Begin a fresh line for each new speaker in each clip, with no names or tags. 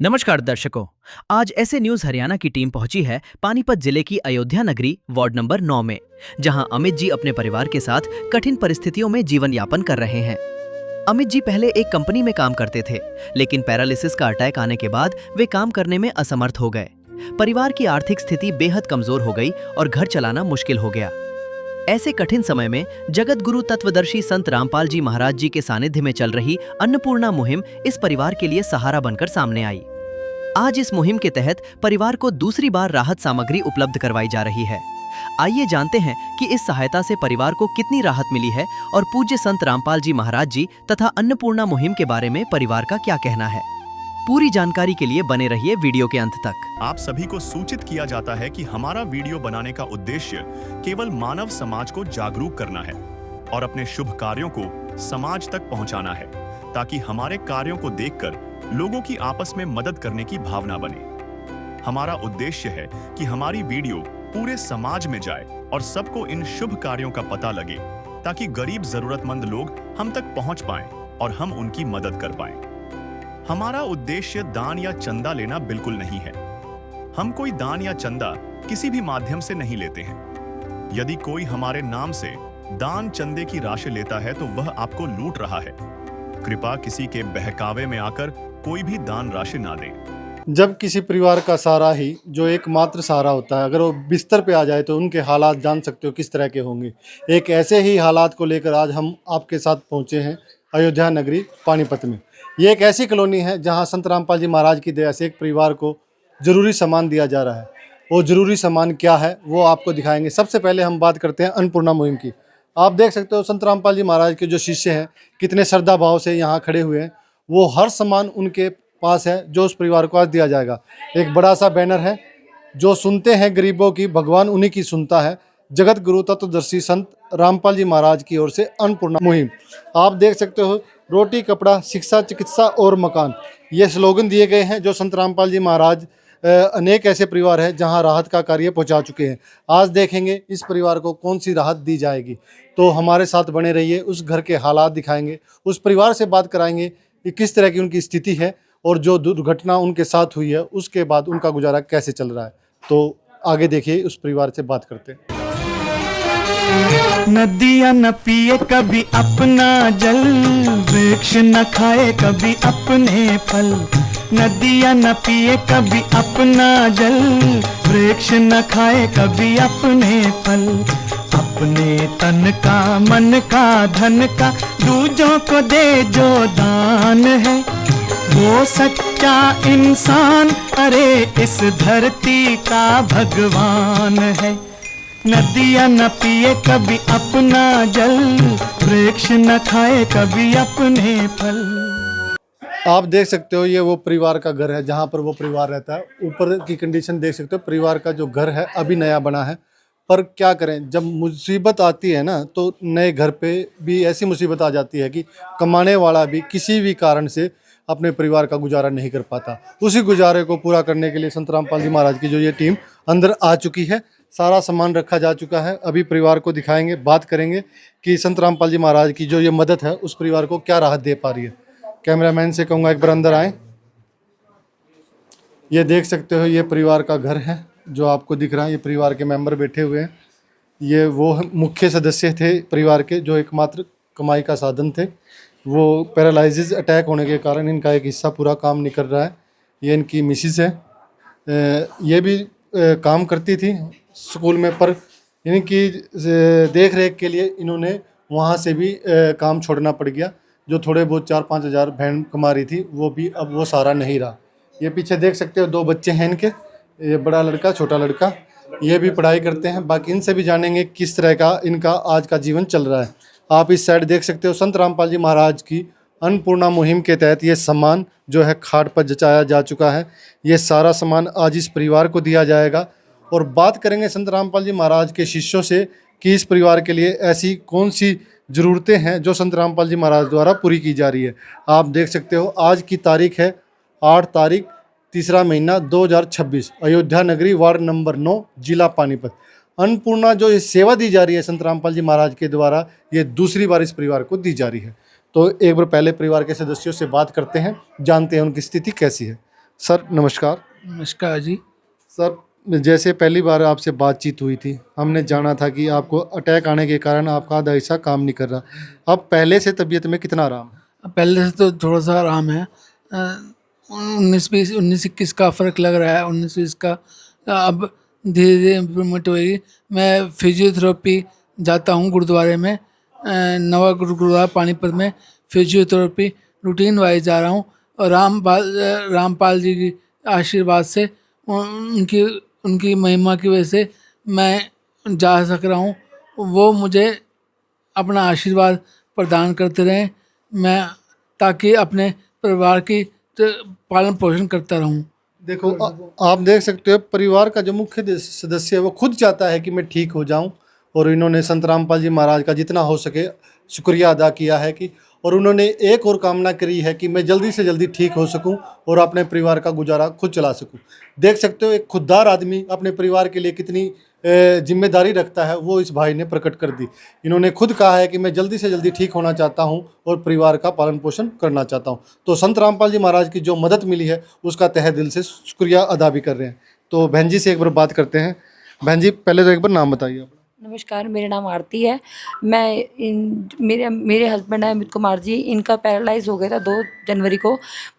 नमस्कार दर्शकों। आज ऐसे न्यूज हरियाणा की टीम पहुंची है पानीपत जिले की अयोध्या नगरी वार्ड नंबर 9 में, जहां अमित जी अपने परिवार के साथ कठिन परिस्थितियों में जीवन यापन कर रहे हैं। अमित जी पहले एक कंपनी में काम करते थे, लेकिन पैरालिसिस का अटैक आने के बाद वे काम करने में असमर्थ हो गए। परिवार की आर्थिक स्थिति बेहद कमजोर हो गई और घर चलाना मुश्किल हो गया। ऐसे कठिन समय में जगत गुरु तत्वदर्शी संत रामपाल जी महाराज जी के सानिध्य में चल रही अन्नपूर्णा मुहिम इस परिवार के लिए सहारा बनकर सामने आई। आज इस मुहिम के तहत परिवार को दूसरी बार राहत सामग्री उपलब्ध करवाई जा रही है। आइए जानते हैं कि इस सहायता से परिवार को कितनी राहत मिली है और पूज्य संत रामपाल जी महाराज जी तथा अन्नपूर्णा मुहिम के बारे में परिवार का क्या कहना है। पूरी जानकारी के लिए बने रहिए वीडियो के अंत तक।
आप सभी को सूचित किया जाता है कि हमारा वीडियो बनाने का उद्देश्य केवल मानव समाज को जागरूक करना है और अपने शुभ कार्यों को समाज तक पहुंचाना है, ताकि हमारे कार्यों को देखकर लोगों की आपस में मदद करने की भावना बने। हमारा उद्देश्य है कि हमारी वीडियो पूरे समाज में जाए और सबको इन शुभ कार्यों का पता लगे, ताकि गरीब जरूरतमंद लोग हम तक पहुंच पाएं और हम उनकी मदद कर पाएं। हमारा उद्देश्य दान या चंदा लेना बिल्कुल नहीं है। हम कोई दान या चंदा किसी भी माध्यम से नहीं लेते हैं। यदि कोई हमारे नाम से दान चंदे की राशि लेता है तो वह आपको लूट रहा है। कृपया किसी के बहकावे में आकर कोई भी दान राशि ना दें।
जब किसी परिवार का सहारा ही जो एकमात्र सहारा होता है, अगर वो बिस्तर पे आ जाए तो उनके हालात जान सकते हो किस तरह के होंगे। एक ऐसे ही हालात को लेकर आज हम आपके साथ पहुंचे हैं अयोध्या नगरी पानीपत में। ये एक ऐसी कॉलोनी है जहां संत रामपाल जी महाराज की दया से एक परिवार को जरूरी सामान दिया जा रहा है। वो जरूरी सामान क्या है वो आपको दिखाएंगे। सबसे पहले हम बात करते हैं अन्नपूर्णा मुहिम की। आप देख सकते हो संत रामपाल जी महाराज के जो शिष्य हैं कितने श्रद्धा भाव से यहाँ खड़े हुए हैं। वो हर सामान उनके पास है जो उस परिवार को आज दिया जाएगा। एक बड़ा सा बैनर है, जो सुनते हैं गरीबों की भगवान उन्हीं की सुनता है। जगत गुरु तत्वदर्शी संत रामपाल जी महाराज की ओर से अन्नपूर्णा मुहिम। आप देख सकते हो रोटी कपड़ा शिक्षा चिकित्सा और मकान, ये स्लोगन दिए गए हैं जो संत रामपाल जी महाराज अनेक ऐसे परिवार हैं जहां राहत का कार्य पहुंचा चुके हैं। आज देखेंगे इस परिवार को कौन सी राहत दी जाएगी। तो हमारे साथ बने रहिए, उस घर के हालात दिखाएंगे, उस परिवार से बात कराएंगे कि किस तरह की उनकी स्थिति है और जो दुर्घटना उनके साथ हुई है उसके बाद उनका गुजारा कैसे चल रहा है। तो आगे देखिए, उस परिवार से बात करते हैं।
नदियाँ न पिए कभी अपना जल, वृक्ष न खाए कभी अपने फल। नदियाँ न पिए कभी अपना जल, वृक्ष न खाए कभी अपने फल। अपने तन का मन का धन का दूजों को दे जो दान है, वो सच्चा इंसान अरे इस धरती का भगवान है। नदियाँ न पिए कभी अपना जल, वृक्ष न खाए कभी अपने फल।
आप देख सकते हो ये वो परिवार का घर है जहाँ पर वो परिवार रहता है। ऊपर की कंडीशन देख सकते हो, परिवार का जो घर है अभी नया बना है। पर क्या करें, जब मुसीबत आती है ना तो नए घर पे भी ऐसी मुसीबत आ जाती है कि कमाने वाला भी किसी भी कारण से अपने परिवार का गुजारा नहीं कर पाता। उसी गुजारे को पूरा करने के लिए संत रामपाल जी महाराज की जो ये टीम अंदर आ चुकी है। सारा सामान रखा जा चुका है। अभी परिवार को दिखाएंगे, बात करेंगे कि संत रामपाल जी महाराज की जो ये मदद है उस परिवार को क्या राहत दे पा रही है। कैमरामैन से कहूँगा एक बार अंदर आए। ये देख सकते हो ये परिवार का घर है जो आपको दिख रहा है। ये परिवार के मेंबर बैठे हुए हैं। ये वो मुख्य सदस्य थे परिवार के जो एकमात्र कमाई का साधन थे। वो पैरालिसिस अटैक होने के कारण इनका एक हिस्सा पूरा काम नहीं कर रहा है। ये इनकी मिसिस है, ये भी काम करती थी स्कूल में, पर इनकी देख रेख के लिए इन्होंने वहाँ से भी काम छोड़ना पड़ गया। जो थोड़े बहुत 4-5 हज़ार बहन कमा रही थी वो भी अब वो सारा नहीं रहा। ये पीछे देख सकते हो 2 बच्चे हैं इनके, ये बड़ा लड़का छोटा लड़का, ये भी पढ़ाई करते हैं। बाकी इनसे भी जानेंगे किस तरह का इनका आज का जीवन चल रहा है। आप इस साइड देख सकते हो संत रामपाल जी महाराज की अन्नपूर्णा मुहिम के तहत ये सामान जो है खाट पर जचाया जा चुका है। ये सारा सामान आज इस परिवार को दिया जाएगा। और बात करेंगे संत रामपाल जी महाराज के शिष्यों से कि इस परिवार के लिए ऐसी कौन सी ज़रूरतें हैं जो संत रामपाल जी महाराज द्वारा पूरी की जा रही है। आप देख सकते हो आज की तारीख है 8 तारीख 3रा महीना 2026, अयोध्या नगरी वार्ड नंबर 9 जिला पानीपत। अन्नपूर्णा जो ये सेवा दी जा रही है संत रामपाल जी महाराज के द्वारा, ये दूसरी बार इस परिवार को दी जा रही है। तो एक बार पहले परिवार के सदस्यों से बात करते हैं, जानते हैं उनकी स्थिति कैसी है। सर नमस्कार।
नमस्कार जी।
सर, जैसे पहली बार आपसे बातचीत हुई थी, हमने जाना था कि आपको अटैक आने के कारण आपका आधा हिस्सा काम नहीं कर रहा। अब पहले से तबीयत में कितना आराम है?
पहले से तो थोड़ा सा आराम है। 19-21 का फ़र्क लग रहा है। 19-20 का अब धीरे धीरे इम्प्रूवमेंट होगी। मैं फिजियोथेरेपी जाता हूँ गुरुद्वारे में, नवा गुरुद्वारा पानीपत में फिजियोथेरेपी रूटीन वाइज जा रहा हूँ। और रामपाल जी की आशीर्वाद से, उनकी उनकी महिमा की वजह से मैं जा सक रहा हूँ। वो मुझे अपना आशीर्वाद प्रदान करते रहें, मैं ताकि अपने परिवार की पालन पोषण करता रहूं।
देखो, आप देख सकते हो परिवार का जो मुख्य सदस्य है वो खुद चाहता है कि मैं ठीक हो जाऊं, और इन्होंने संत रामपाल जी महाराज का जितना हो सके शुक्रिया अदा किया है कि, और उन्होंने एक और कामना करी है कि मैं जल्दी से जल्दी ठीक हो सकूं और अपने परिवार का गुजारा खुद चला सकूं। देख सकते हो एक खुददार आदमी अपने परिवार के लिए कितनी जिम्मेदारी रखता है, वो इस भाई ने प्रकट कर दी। इन्होंने खुद कहा है कि मैं जल्दी से जल्दी ठीक होना चाहता हूं और परिवार का पालन पोषण करना चाहता हूं। तो संत रामपाल जी महाराज की जो मदद मिली है उसका तहे दिल से शुक्रिया अदा भी कर रहे हैं। तो बहन जी से एक बार बात करते हैं। बहन जी, पहले तो एक बार नाम बताइए अपना।
नमस्कार, मेरा नाम आरती है। मेरे मेरे हस्बैंड है अमित कुमार जी, इनका पैरालाइज हो गया था 2 जनवरी को।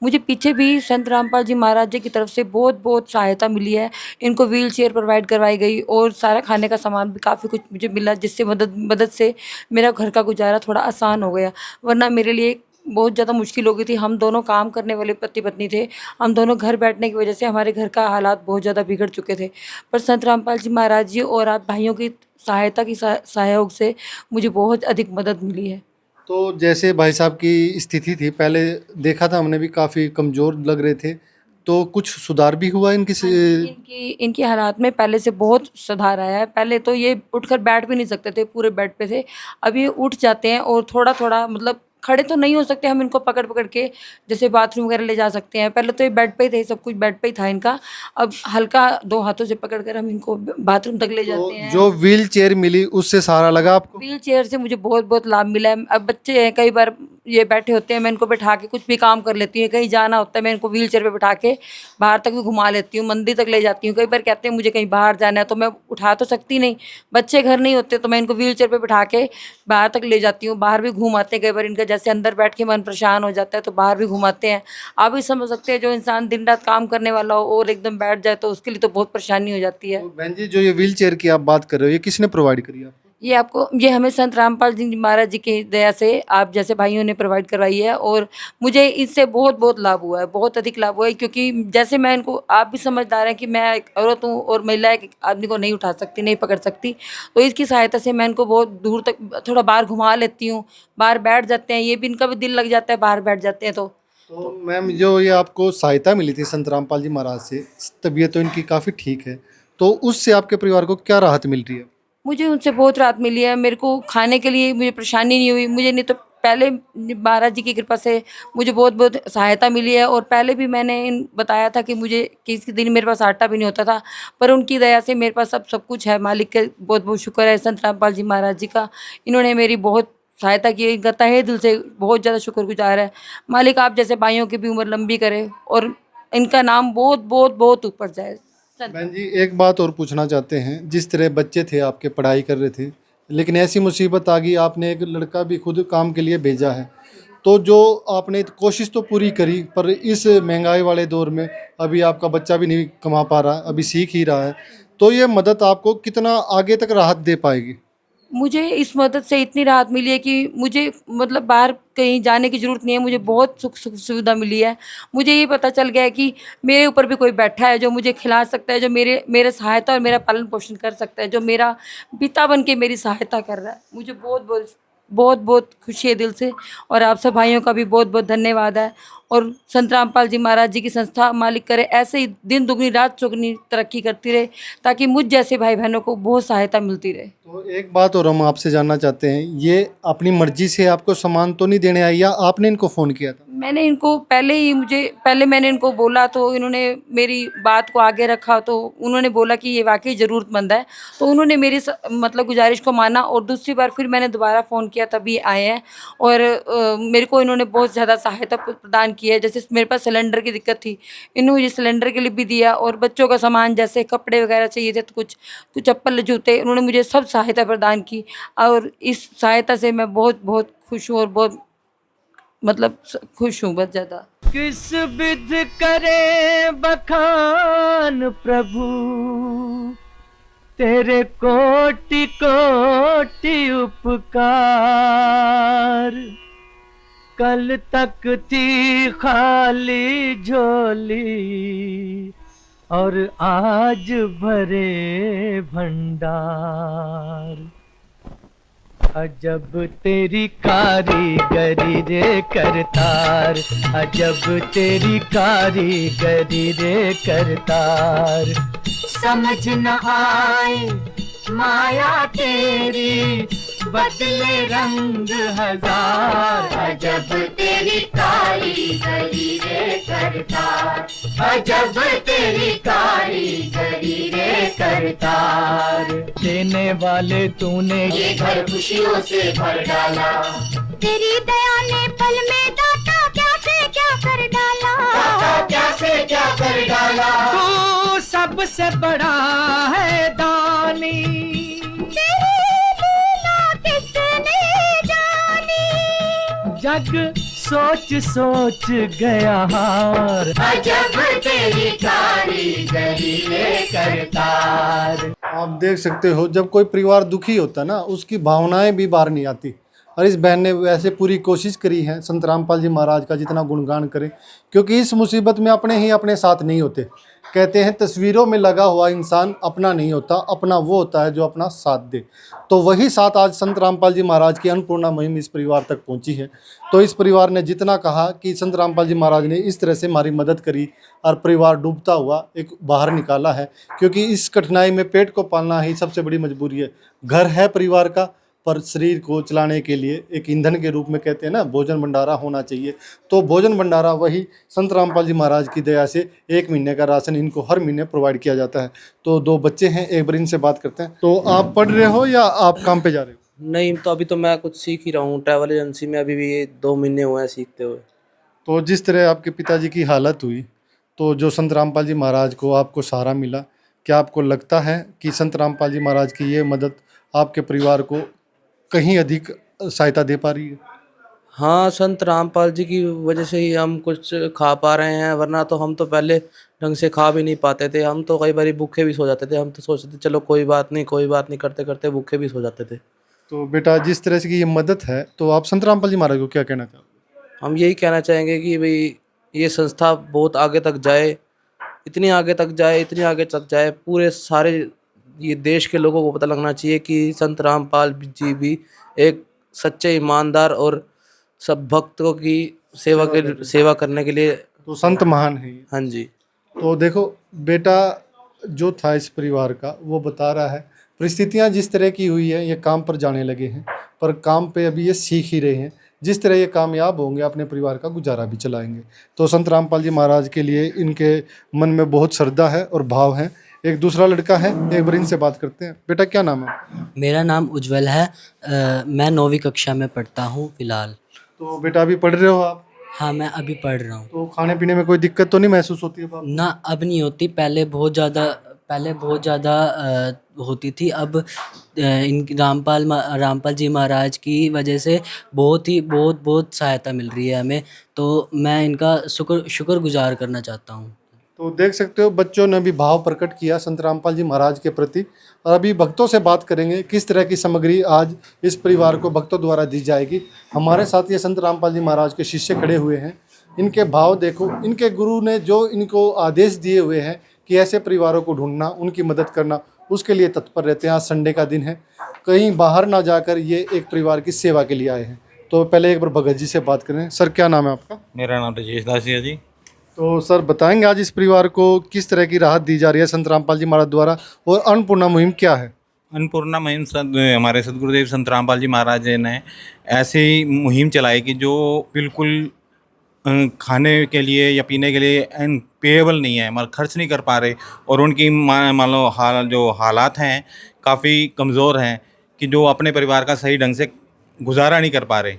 मुझे पीछे भी संत रामपाल जी महाराज जी की तरफ से बहुत बहुत सहायता मिली है। इनको व्हील चेयर प्रोवाइड करवाई गई और सारा खाने का सामान भी काफ़ी कुछ मुझे मिला, जिससे मदद से मेरा घर का गुजारा थोड़ा आसान हो गया। वरना मेरे लिए बहुत ज़्यादा मुश्किल हो गई थी। हम दोनों काम करने वाले पति पत्नी थे। हम दोनों घर बैठने की वजह से हमारे घर का हालात बहुत ज़्यादा बिगड़ चुके थे। पर संत रामपाल जी महाराज जी और आप भाइयों की सहायता की सहयोग से मुझे बहुत अधिक मदद मिली है।
तो जैसे भाई साहब की स्थिति थी, पहले देखा था हमने भी काफ़ी कमज़ोर लग रहे थे, तो कुछ सुधार भी हुआ इनकी
इनकी हालात में पहले से बहुत सुधार आया है। पहले तो ये उठकर बैठ भी नहीं सकते थे, पूरे बेड पे थे। अब ये उठ जाते हैं और थोड़ा-थोड़ा, मतलब खड़े तो नहीं हो सकते, हम इनको पकड़-पकड़ के जैसे बाथरूम वगैरह ले जा सकते हैं। पहले तो ये बेड पे ही थे, सब कुछ बेड पे ही था इनका। अब हल्का 2 हाथों से पकड़कर हम इनको बाथरूम तक ले
तो
जाते हैं।
जो व्हील चेयर मिली उससे सहारा लगा आपको?
व्हील चेयर से मुझे बहुत बहुत लाभ मिला है। अब बच्चे हैं, कई बार ये बैठे होते हैं, मैं इनको बैठा के कुछ भी काम कर लेती हूँ। कहीं जाना होता है, मैं इनको व्हील चेयर पे बैठा के बाहर तक भी घुमा लेती हूँ, मंदिर तक ले जाती हूँ। कई बार कहते हैं मुझे कहीं बाहर जाना है, तो मैं उठा तो सकती नहीं, बच्चे घर नहीं होते, तो मैं इनको व्हील चेयर पे बैठा के बाहर तक ले जाती हूँ। बाहर भी घुमाते हैं, कई बार इनका जैसे अंदर बैठ के मन परेशान हो जाता है तो बाहर भी घुमाते हैं। आप भी समझ सकते हैं, जो इंसान दिन रात काम करने वाला हो और एकदम बैठ जाए तो उसके लिए तो बहुत परेशानी हो जाती है।
तो बहन जी, जो ये व्हील चेयर की आप बात कर रहे हो, ये किसने प्रोवाइड करी आपको?
ये हमें संत रामपाल जी महाराज जी की दया से आप जैसे भाइयों ने प्रोवाइड करवाई है, और मुझे इससे बहुत बहुत लाभ हुआ है, बहुत अधिक लाभ हुआ है। क्योंकि जैसे मैं इनको, आप भी समझदार हैं कि मैं एक औरत हूँ और महिला एक आदमी को नहीं उठा सकती, नहीं पकड़ सकती, तो इसकी सहायता से मैं इनको बहुत दूर तक थोड़ा बाहर घुमा लेती हूँ। बाहर बैठ जाते हैं, ये भी इनका भी दिल लग जाता है, बाहर बैठ जाते हैं।
तो मैम, जो ये आपको सहायता मिली थी संत रामपाल जी महाराज से, तबीयत तो इनकी काफ़ी ठीक है, तो उससे आपके परिवार को क्या राहत मिल रही है?
मुझे उनसे बहुत राहत मिली है। मेरे को खाने के लिए मुझे परेशानी नहीं हुई। मुझे नहीं तो पहले महाराज जी की कृपा से मुझे बहुत बहुत सहायता मिली है। और पहले भी मैंने बताया था कि मुझे किसी दिन मेरे पास आटा भी नहीं होता था, पर उनकी दया से मेरे पास सब कुछ है। मालिक का बहुत बहुत शुक्र है, संत रामपाल जी महाराज जी का। इन्होंने मेरी बहुत सहायता की है, इनका तहे दिल से बहुत ज़्यादा शुक्रगुजार है। मालिक आप जैसे भाइयों की भी उम्र लंबी करे और इनका नाम बहुत बहुत बहुत ऊपर जाए।
बहन जी, एक बात और पूछना चाहते हैं। जिस तरह बच्चे थे आपके, पढ़ाई कर रहे थे, लेकिन ऐसी मुसीबत आ गई, आपने एक लड़का भी खुद काम के लिए भेजा है, तो जो आपने कोशिश तो पूरी करी, पर इस महंगाई वाले दौर में अभी आपका बच्चा भी नहीं कमा पा रहा, अभी सीख ही रहा है, तो ये मदद आपको कितना आगे तक राहत दे पाएगी?
मुझे इस मदद से इतनी राहत मिली है कि मुझे मतलब बाहर कहीं जाने की ज़रूरत नहीं है। मुझे बहुत सुख सुविधा मिली है। मुझे ये पता चल गया है कि मेरे ऊपर भी कोई बैठा है जो मुझे खिला सकता है, जो मेरे मेरे सहायता और मेरा पालन पोषण कर सकता है, जो मेरा पिता बन के मेरी सहायता कर रहा है। मुझे बहुत बहुत बहुत बहुत खुशी है दिल से। और आप सब भाइयों का भी बहुत बहुत धन्यवाद है। और संत रामपाल जी महाराज जी की संस्था मालिक करे ऐसे ही दिन दुगनी रात चौगनी तरक्की करती रहे, ताकि मुझ जैसे भाई बहनों को बहुत सहायता मिलती रहे।
तो एक बात और हम आपसे जानना चाहते हैं, ये अपनी मर्जी से आपको सामान तो नहीं देने आई, या आपने इनको फ़ोन किया था?
मैंने इनको पहले मैंने इनको बोला तो इन्होंने मेरी बात को आगे रखा, तो उन्होंने बोला कि ये वाक़ई ज़रूरतमंद है, तो उन्होंने मेरी मतलब गुज़ारिश को माना और दूसरी बार फिर मैंने दोबारा फ़ोन किया तब ये आए हैं। और मेरे को इन्होंने बहुत ज़्यादा सहायता प्रदान की है। जैसे मेरे पास सिलेंडर की दिक्कत थी, इन्होंने मुझे सिलेंडर के लिए भी दिया, और बच्चों का सामान जैसे कपड़े वगैरह चाहिए थे, तो कुछ चप्पल जूते, उन्होंने मुझे सब सहायता प्रदान की। और इस सहायता से मैं बहुत बहुत खुश हूँ और बहुत मतलब खुश हूँ बहुत ज़्यादा।
किस विध करे बखान प्रभु, तेरे कोटि कोटि उपकार। कल तक थी खाली झोली और आज भरे भंडार। अजब तेरी कारीगरी रे करतार, अजब तेरी कारीगरी रे करतार। समझ न आए माया तेरी, बदले रंग हजार। अजब तेरी कारीगरी रे करतार, अजब तेरी कारीगरी रे करतार। देने वाले तूने ये घर खुशियों से भर डाला, तेरी दया ने पल में दाता क्या से क्या कर डाला, दाता क्या से क्या कर डाला। तू सबसे बड़ा है दानी, जग सोच सोच गया हार। अजब तेरी कारीगरी रे करतार।
आप देख सकते हो जब कोई परिवार दुखी होता है ना, उसकी भावनाएं भी बाहर नहीं आती। और इस बहन ने वैसे पूरी कोशिश करी है संत रामपाल जी महाराज का जितना गुणगान करें, क्योंकि इस मुसीबत में अपने ही अपने साथ नहीं होते। कहते हैं तस्वीरों में लगा हुआ इंसान अपना नहीं होता, अपना वो होता है जो अपना साथ दे। तो वही साथ आज संत रामपाल जी महाराज की अन्नपूर्णा मुहिम इस परिवार तक पहुंची है। तो इस परिवार ने जितना कहा कि संत रामपाल जी महाराज ने इस तरह से हमारी मदद करी और परिवार डूबता हुआ एक बाहर निकाला है, क्योंकि इस कठिनाई में पेट को पालना ही सबसे बड़ी मजबूरी है। घर है परिवार का, पर शरीर को चलाने के लिए एक ईंधन के रूप में कहते हैं ना, भोजन भंडारा होना चाहिए। तो भोजन भंडारा वही संत रामपाल जी महाराज की दया से 1 महीने का राशन इनको हर महीने प्रोवाइड किया जाता है। तो 2 बच्चे हैं, एक बार इनसे बात करते हैं। तो आप पढ़ रहे हो या आप काम पे जा रहे हो?
नहीं, तो अभी तो मैं कुछ सीख ही रहा हूँ ट्रैवल एजेंसी में, अभी भी ये 2 महीने हुए हैं सीखते हुए।
तो जिस तरह आपके पिताजी की हालत हुई, तो जो संत रामपाल जी महाराज को आपको सहारा मिला, क्या आपको लगता है कि संत रामपाल जी महाराज की ये मदद आपके परिवार को कहीं अधिक सहायता दे पा रही है?
हाँ, संत रामपाल जी की वजह से ही हम कुछ खा पा रहे हैं, वरना तो हम तो पहले ढंग से खा भी नहीं पाते थे। हम तो कई बार भूखे भी सो जाते थे। हम तो सोचते थे चलो कोई बात नहीं करते करते भूखे भी सो जाते थे।
तो बेटा जिस तरह से की ये मदद है, तो आप संत रामपाल जी महाराज को क्या कहना चाहोगे?
हम यही कहना चाहेंगे कि भाई ये संस्था बहुत आगे तक जाए, इतनी आगे तक जाए, पूरे सारे ये देश के लोगों को पता लगना चाहिए कि संत रामपाल जी भी एक सच्चे ईमानदार और सब भक्तों की सेवा करने के लिए।
तो संत महान है ये।
हाँ जी।
तो देखो बेटा जो था इस परिवार का, वो बता रहा है परिस्थितियां जिस तरह की हुई है, ये काम पर जाने लगे हैं, पर काम पे अभी ये सीख ही रहे हैं। जिस तरह ये कामयाब होंगे अपने परिवार का गुजारा भी चलाएंगे। तो संत रामपाल जी महाराज के लिए इनके मन में बहुत श्रद्धा है और भाव है। एक दूसरा लड़का है, एक बार इनसे बात करते हैं। बेटा क्या नाम है?
मेरा नाम उज्जवल है। मैं 9वीं कक्षा में पढ़ता हूँ फ़िलहाल।
तो बेटा अभी पढ़ रहे हो आप?
हाँ, मैं अभी पढ़ रहा हूँ।
तो खाने पीने में कोई दिक्कत तो नहीं महसूस होती है आपको?
ना, अब नहीं होती। पहले बहुत ज़्यादा होती थी। अब इन रामपाल जी महाराज की वजह से बहुत सहायता मिल रही है हमें। तो मैं इनका शुक्रगुजार करना चाहता हूँ।
तो देख सकते हो बच्चों ने भी भाव प्रकट किया संत रामपाल जी महाराज के प्रति। और अभी भक्तों से बात करेंगे किस तरह की सामग्री आज इस परिवार को भक्तों द्वारा दी जाएगी। हमारे साथ ये संत रामपाल जी महाराज के शिष्य खड़े हुए हैं। इनके भाव देखो, इनके गुरु ने जो इनको आदेश दिए हुए हैं कि ऐसे परिवारों को ढूंढना, उनकी मदद करना, उसके लिए तत्पर रहते हैं। आज संडे का दिन है, कहीं बाहर ना जाकर ये एक परिवार की सेवा के लिए आए हैं। तो पहले एक बार भगत जी से बात करें। सर क्या नाम है आपका?
मेरा नाम राजेश दास है जी।
तो सर बताएंगे आज इस परिवार को किस तरह की राहत दी जा रही है संत रामपाल जी महाराज द्वारा, और अन्नपूर्णा मुहिम क्या है?
अन्नपूर्णा मुहिम हमारे सदगुरुदेव संत रामपाल जी महाराज ने ऐसी मुहिम चलाई कि जो बिल्कुल खाने के लिए या पीने के लिए पेएबल नहीं है, मतलब खर्च नहीं कर पा रहे, और उनकी मान लो जो हालात हैं काफ़ी कमज़ोर हैं कि जो अपने परिवार का सही ढंग से गुजारा नहीं कर पा रहे।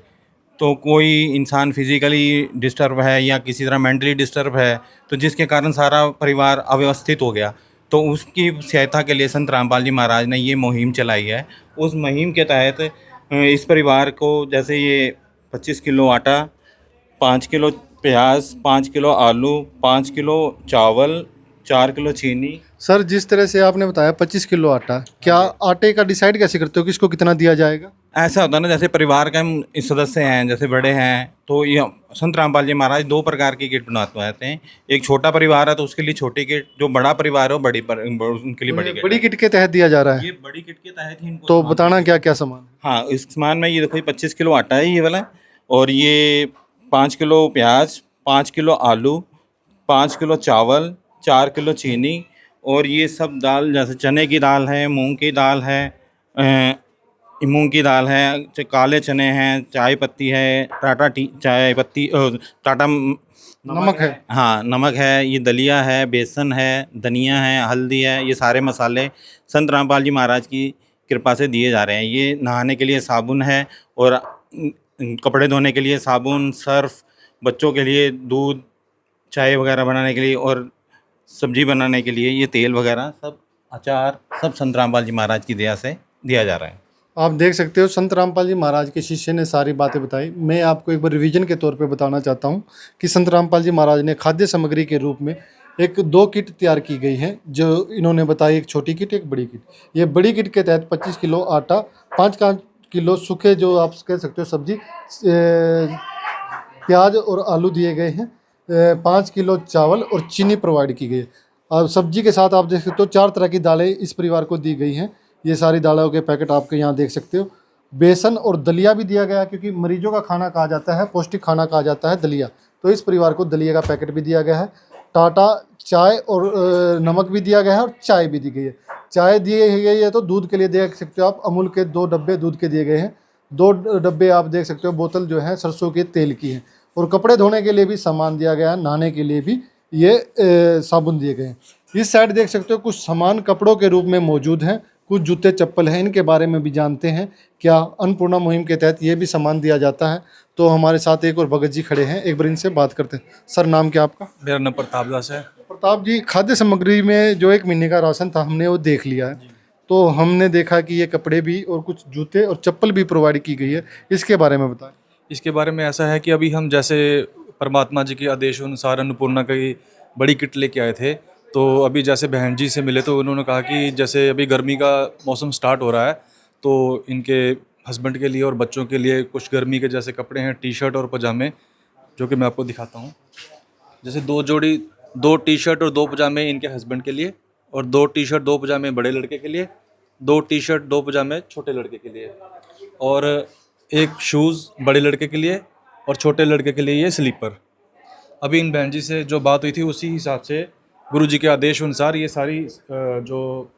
तो कोई इंसान फिज़िकली डिस्टर्ब है या किसी तरह मेंटली डिस्टर्ब है, तो जिसके कारण सारा परिवार अव्यवस्थित हो गया। तो उसकी सहायता के लिए संत रामपाल जी महाराज ने ये मुहिम चलाई है। उस मुहिम के तहत इस परिवार को जैसे ये 25 किलो आटा, 5 किलो प्याज, 5 किलो आलू, 5 किलो चावल, 4 किलो चीनी।
सर जिस तरह से आपने बताया 25 किलो आटा, क्या आटे का डिसाइड कैसे करते हो कि इसको कितना दिया जाएगा?
ऐसा होता है ना, जैसे परिवार के हम सदस्य हैं, जैसे बड़े हैं, तो ये संत रामपाल जी महाराज 2 प्रकार की किट बनवाते हैं। एक छोटा परिवार है तो उसके लिए छोटी किट, जो बड़ा परिवार है वो उनके लिए बड़ी किट।
बड़ी किट के तहत दिया जा रहा है,
ये बड़ी किट के तहत ही इनको
तो
सामान
बताना क्या क्या सामान?
हाँ, इस सामान में ये देखो, ये 25 किलो आटा है ये वाला, और ये 5 किलो प्याज, 5 किलो आलू, 5 किलो चावल, 4 किलो चीनी, और ये सब दाल, जैसे चने की दाल है, मूंग की दाल है, मूंग की दाल है, काले चने हैं, चाय पत्ती है, टाटा टी चाय पत्ती, टाटा
नमक है।
हाँ, नमक है, ये दलिया है, बेसन है, धनिया है, हल्दी है। ये सारे मसाले संत रामपाल जी महाराज की कृपा से दिए जा रहे हैं। ये नहाने के लिए साबुन है, और कपड़े धोने के लिए साबुन, सर्फ, बच्चों के लिए दूध, चाय वगैरह बनाने के लिए, और सब्जी बनाने के लिए ये तेल वगैरह सब, अचार, सब संत रामपाल जी महाराज की दया से दिया जा रहा है।
आप देख सकते हो संत रामपाल जी महाराज के शिष्य ने सारी बातें बताई। मैं आपको एक बार रिवीजन के तौर पे बताना चाहता हूँ कि संत रामपाल जी महाराज ने खाद्य सामग्री के रूप में 2 किट तैयार की गई हैं, जो इन्होंने बताई, एक छोटी किट, एक बड़ी किट। ये बड़ी किट के तहत 25 किलो आटा, 5 किलो सूखे, जो आप कह सकते हो सब्जी, प्याज और आलू दिए गए हैं, 5 किलो चावल और चीनी प्रोवाइड की गई है। और सब्जी के साथ आप देख सकते हो 4 तरह की दालें इस परिवार को दी गई हैं। ये सारी दालों के पैकेट आपके यहाँ देख सकते हो। बेसन और दलिया भी दिया गया, क्योंकि मरीजों का खाना कहा जाता है, पौष्टिक खाना कहा जाता है दलिया, तो इस परिवार को दलिया का पैकेट भी दिया गया है। टाटा चाय और नमक भी दिया गया है, और चाय भी दी गई है। चाय दी गई है तो दूध के लिए देख सकते हो आप, अमूल के 2 डब्बे दूध के दिए गए हैं। 2 डब्बे आप देख सकते हो बोतल जो है सरसों के तेल की है। और कपड़े धोने के लिए भी सामान दिया गया है, नहाने के लिए भी ये साबुन दिए गए हैं। इस साइड देख सकते हो कुछ सामान कपड़ों के रूप में मौजूद हैं, कुछ जूते चप्पल हैं, इनके बारे में भी जानते हैं। क्या अन्नपूर्णा मुहिम के तहत ये भी सामान दिया जाता है? तो हमारे साथ एक और भगत जी खड़े हैं, एक बार इनसे बात करते हैं। सर नाम क्या आपका?
मेरा नाम प्रताप दास है।
प्रताप जी, खाद्य सामग्री में जो 1 महीने का राशन था हमने वो देख लिया है, तो हमने देखा कि ये कपड़े भी और कुछ जूते और चप्पल भी प्रोवाइड की गई है, इसके बारे में बताएं।
इसके बारे में ऐसा है कि अभी हम जैसे परमात्मा जी के आदेश अनुसार अन्नपूर्णा की बड़ी किट लेके आए थे, तो अभी जैसे बहन जी से मिले तो उन्होंने कहा कि जैसे अभी गर्मी का मौसम स्टार्ट हो रहा है, तो इनके हस्बैंड के लिए और बच्चों के लिए कुछ गर्मी के जैसे कपड़े हैं, टी शर्ट और पजामे, जो कि मैं आपको दिखाता हूँ। जैसे 2 टी शर्ट और 2 पजामे इनके हस्बैंड के लिए, और 2 टी शर्ट 2 पजामे बड़े लड़के के लिए, 2 टी शर्ट 2 पजामे छोटे लड़के के लिए, और एक शूज़ बड़े लड़के के लिए, और छोटे लड़के के लिए ये स्लीपर। अभी इन बहन जी से जो बात हुई थी उसी हिसाब से गुरु जी के आदेश अनुसार ये सारी जो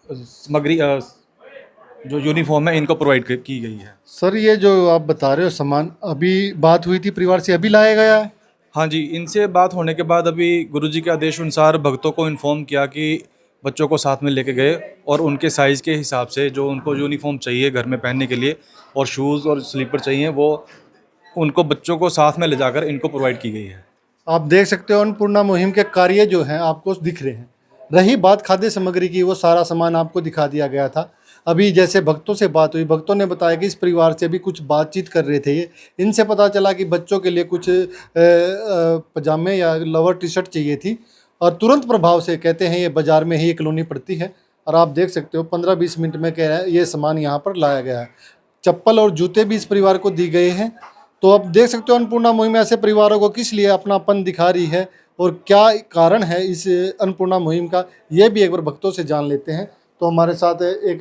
सामग्री, जो यूनिफॉर्म है, इनको प्रोवाइड की गई है।
सर ये जो आप बता रहे हो सामान, अभी बात हुई थी परिवार से, अभी लाया गया है?
हाँ जी, इनसे बात होने के बाद अभी गुरु जी के आदेश अनुसार भक्तों को इन्फॉर्म किया कि बच्चों को साथ में लेके गए, और उनके साइज़ के हिसाब से जो उनको यूनिफॉर्म चाहिए घर में पहनने के लिए, और शूज़ और स्लीपर चाहिए, वो उनको बच्चों को साथ में ले जाकर इनको प्रोवाइड की गई है।
आप देख सकते हो अन्नपूर्णा मुहिम के कार्य जो हैं आपको दिख रहे हैं। रही बात खाद्य सामग्री की, वो सारा सामान आपको दिखा दिया गया था। अभी जैसे भक्तों से बात हुई, भक्तों ने बताया कि इस परिवार से भी कुछ बातचीत कर रहे थे ये, इनसे पता चला कि बच्चों के लिए कुछ पजामे या लोअर टी शर्ट चाहिए थी, और तुरंत प्रभाव से कहते हैं ये बाज़ार में ही एक कॉलोनी पड़ती है, और आप देख सकते हो 15-20 मिनट में कह रहे हैं ये सामान यहाँ पर लाया गया है। चप्पल और जूते भी इस परिवार को दी गए हैं। तो अब देख सकते हो अन्नपूर्णा मुहिम ऐसे परिवारों को किस लिए अपनापन दिखा रही है, और क्या कारण है इस अन्नपूर्णा मुहिम का, ये भी एक बार भक्तों से जान लेते हैं। तो हमारे साथ एक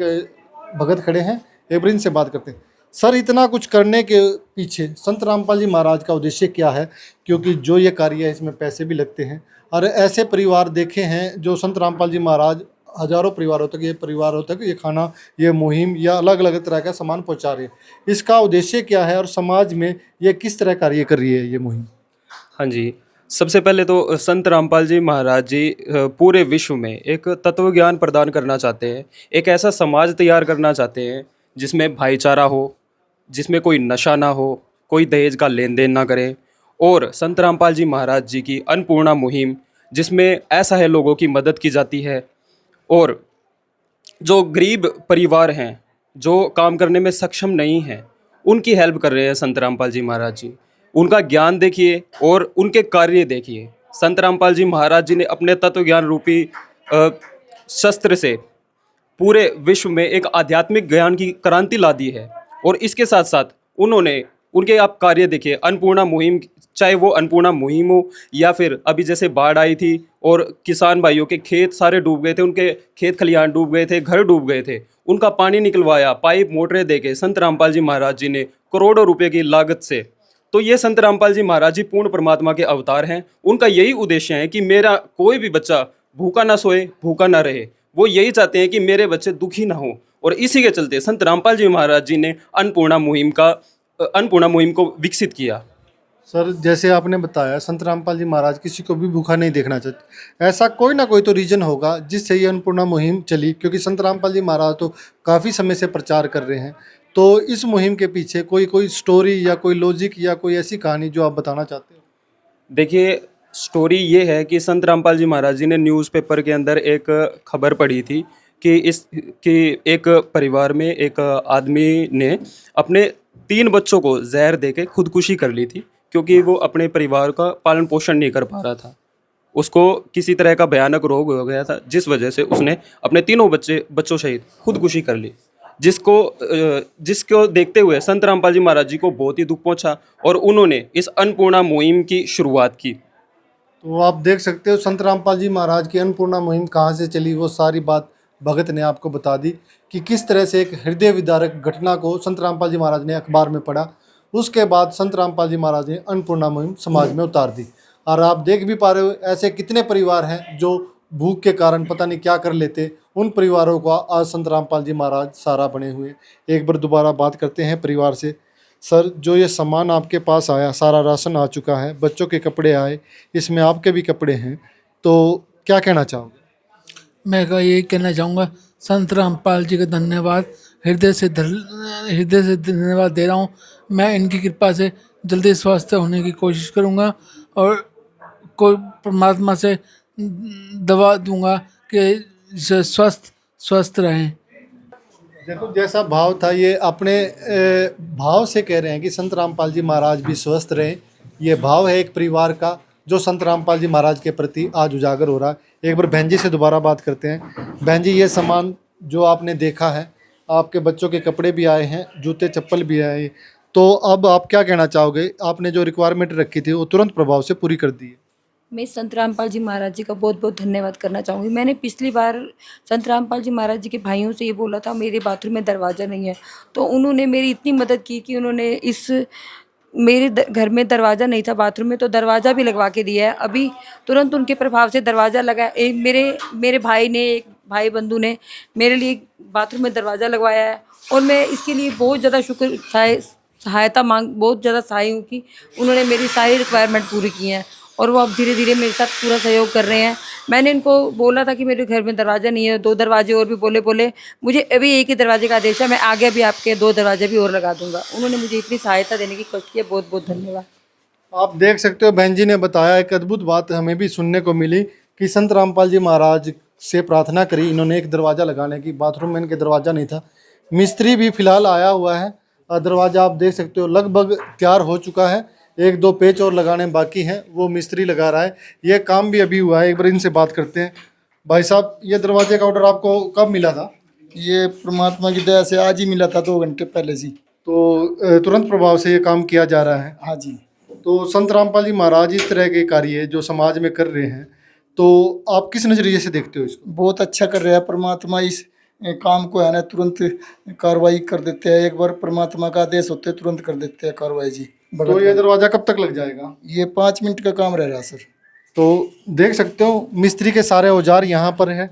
भगत खड़े हैं, एक बार इनसे बात करते हैं। सर, इतना कुछ करने के पीछे संत रामपाल जी महाराज का उद्देश्य क्या है? क्योंकि जो ये कार्य है इसमें पैसे भी लगते हैं, और ऐसे परिवार देखे हैं जो संत रामपाल जी महाराज हजारों परिवारों तक ये खाना, ये मुहिम या अलग अलग तरह का सामान पहुंचा रहे हैं। इसका उद्देश्य क्या है, और समाज में ये किस तरह कार्य कर रही है ये मुहिम?
हाँ जी, सबसे पहले तो संत रामपाल जी महाराज जी पूरे विश्व में एक तत्व ज्ञान प्रदान करना चाहते हैं। एक ऐसा समाज तैयार करना चाहते हैं जिसमें भाईचारा हो, जिसमें कोई नशा ना हो, कोई दहेज का लेन-देन ना करे, और संत रामपाल जी महाराज जी की अन्नपूर्णा मुहिम जिसमें ऐसा है लोगों की मदद की जाती है, और जो गरीब परिवार हैं, जो काम करने में सक्षम नहीं हैं, उनकी हेल्प कर रहे हैं संत रामपाल जी महाराज जी। उनका ज्ञान देखिए और उनके कार्य देखिए। संत रामपाल जी महाराज जी ने अपने तत्व ज्ञान रूपी शस्त्र से पूरे विश्व में एक आध्यात्मिक ज्ञान की क्रांति ला दी है, और इसके साथ साथ उन्होंने उनके आप कार्य देखिए, अन्नपूर्णा मुहिम, चाहे वो अन्नपूर्णा मुहिम हो या फिर अभी जैसे बाढ़ आई थी और किसान भाइयों के खेत सारे डूब गए थे, उनके खेत खलिहान डूब गए थे, घर डूब गए थे, उनका पानी निकलवाया, पाइप मोटरें देके संत रामपाल जी महाराज जी ने करोड़ों रुपए की लागत से। तो ये संत रामपाल जी महाराज जी पूर्ण परमात्मा के अवतार हैं। उनका यही उद्देश्य है कि मेरा कोई भी बच्चा भूखा ना सोए, भूखा ना रहे। वो यही चाहते हैं कि मेरे बच्चे दुखी ना हो, और इसी के चलते संत रामपाल जी महाराज जी ने अन्नपूर्णा मुहिम को विकसित किया।
सर, जैसे आपने बताया संत रामपाल जी महाराज किसी को भी भूखा नहीं देखना चाहते। ऐसा कोई ना कोई तो रीजन होगा जिससे ये अन्नपूर्णा मुहिम चली, क्योंकि संत रामपाल जी महाराज तो काफ़ी समय से प्रचार कर रहे हैं। तो इस मुहिम के पीछे कोई स्टोरी या कोई लॉजिक या कोई ऐसी कहानी जो आप बताना चाहते हो?
देखिए, स्टोरी ये है कि संत रामपाल जी महाराज जी ने न्यूज़पेपर के अंदर एक खबर पढ़ी थी कि एक परिवार में एक आदमी ने अपने 3 बच्चों को जहर देके खुदकुशी कर ली थी, क्योंकि वो अपने परिवार का पालन पोषण नहीं कर पा रहा था। उसको किसी तरह का भयानक रोग हो गया था, जिस वजह से उसने अपने तीनों बच्चों सहित खुदकुशी कर ली, जिसको देखते हुए संत रामपाल जी महाराज जी को बहुत ही दुख पहुंचा, और उन्होंने इस अन्नपूर्णा मुहिम की शुरुआत की।
तो आप देख सकते हो संत रामपाल जी महाराज की अन्नपूर्णा मुहिम कहाँ से चली, वो सारी बात भगत ने आपको बता दी कि किस तरह से एक हृदय विदारक घटना को संत रामपाल जी महाराज ने अखबार में पढ़ा। उसके बाद संत रामपाल जी महाराज ने अन्नपूर्णा मुहिम समाज में उतार दी। और आप देख भी पा रहे हो ऐसे कितने परिवार हैं जो भूख के कारण पता नहीं क्या कर लेते, उन परिवारों को आज संत रामपाल जी महाराज सहारा बने हुए। एक बार दोबारा बात करते हैं परिवार से। सर, जो ये सामान आपके पास आया, सारा राशन आ चुका है, बच्चों के कपड़े आए, इसमें आपके भी कपड़े हैं, तो क्या कहना चाहोगे?
मैं यही कहना चाहूँगा, संत रामपाल जी का धन्यवाद, हृदय से धन्यवाद दे रहा हूँ। मैं इनकी कृपा से जल्दी स्वस्थ होने की कोशिश करूँगा, और कोई परमात्मा से दवा दूंगा कि स्वस्थ रहें।
देखो, जैसा भाव था ये अपने भाव से कह रहे हैं कि संत रामपाल जी महाराज भी स्वस्थ रहें। ये भाव है एक परिवार का जो संत रामपाल जी महाराज के प्रति आज उजागर हो रहा है। एक बार बहन जी से दोबारा बात करते हैं। बहन जी, ये सामान जो आपने देखा है, आपके बच्चों के कपड़े भी आए हैं, जूते चप्पल भी आए, तो अब आप क्या कहना चाहोगे? आपने जो रिक्वायरमेंट रखी थी वो तुरंत प्रभाव से पूरी कर दी है।
मैं संत रामपाल जी महाराज जी का बहुत बहुत धन्यवाद करना चाहूँगी। मैंने पिछली बार संत रामपाल जी महाराज जी के भाइयों से ये बोला था मेरे बाथरूम में दरवाज़ा नहीं है, तो उन्होंने मेरी इतनी मदद की कि उन्होंने मेरे घर में दरवाज़ा नहीं था बाथरूम में, तो दरवाज़ा भी लगवा के दिया है। अभी तुरंत उनके प्रभाव से दरवाज़ा लगा। मेरे भाई ने, एक भाई बंधु ने मेरे लिए बाथरूम में दरवाज़ा लगवाया है, और मैं इसके लिए बहुत ज़्यादा बहुत ज़्यादा सहाय हूँ कि उन्होंने मेरी सारी रिक्वायरमेंट पूरी की हैं, और वो अब धीरे धीरे मेरे साथ पूरा सहयोग कर रहे हैं। मैंने इनको बोला था कि मेरे घर में दरवाज़ा नहीं है, 2 दरवाजे और भी बोले मुझे अभी एक ही दरवाजे का आदेश है, मैं आगे भी आपके 2 दरवाजे भी और लगा दूंगा। उन्होंने मुझे इतनी सहायता देने की कोशिश की है, बहुत बहुत धन्यवाद।
आप देख सकते हो बहन जी ने बताया, एक अद्भुत बात हमें भी सुनने को मिली कि संत रामपाल जी महाराज से प्रार्थना करी इन्होंने एक दरवाज़ा लगाने की। बाथरूम में इनके दरवाज़ा नहीं था। मिस्त्री भी फिलहाल आया हुआ है, दरवाज़ा आप देख सकते हो लगभग तैयार हो चुका है, 1-2 पेच और लगाने बाकी हैं, वो मिस्त्री लगा रहा है। ये काम भी अभी हुआ है। एक बार इनसे बात करते हैं। भाई साहब, ये दरवाजे का ऑर्डर आपको कब मिला था?
ये परमात्मा की दया से आज ही मिला था, 2 घंटे पहले से।
तो तुरंत प्रभाव से ये काम किया जा रहा है?
हाँ जी।
तो संत रामपाल जी महाराज इस तरह के कार्य जो समाज में कर रहे हैं, तो आप किस नज़रिए से देखते हो इसको?
बहुत अच्छा कर रहा है परमात्मा। इस काम को है ना तुरंत कार्रवाई कर देते हैं। एक बार परमात्मा का आदेश होते तुरंत कर देते हैं कार्रवाई जी।
तो ये दरवाज़ा कब तक लग जाएगा?
ये 5 मिनट का काम रह रहा है सर।
तो देख सकते हो मिस्त्री के सारे औजार यहाँ पर हैं।